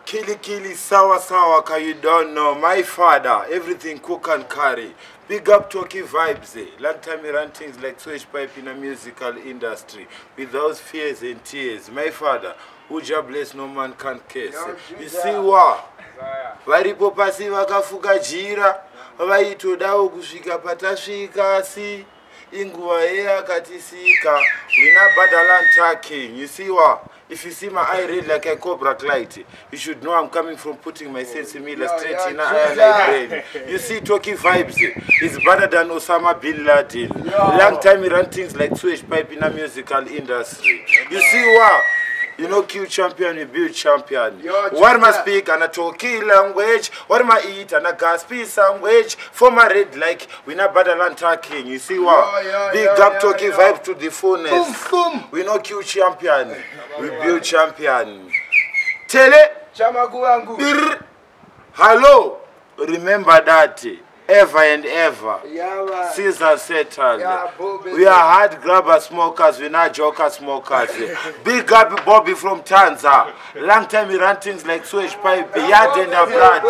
Kili sawa sawa ka you don't know. My father, everything cook and carry. Big up Toki vibes. Long time we run things like switch pipe in a musical industry. With those fears and tears. My father, who jobless no man can kiss. You see what? Varipo pasi vakafuka jira. Vaitodao kusvika patasvika si. Inguva yakatisika. Wina badalan talking. You see what? If you see my eye red like a cobra light, you should know I'm coming from putting my sense in me straight in the eye like brain. You see, Toki vibes is better than Osama bin Laden. Long time we run things like switch pipe in a musical industry. You see what? You know, kill champion, you build champion. What am I speak and a Toki language? What am I eat and a Gaspi sandwich? For my red like we not badalan talking. You see what? Big up Toki vibe to the fullness. We know kill champion. We build champion. Tele. Hello. Remember that. Ever and ever. Caesar settled. We are hard grabber smokers, we not joker smokers. Big up Bobby from Tanzania. Long time we run things like switch pipe, yard and blood.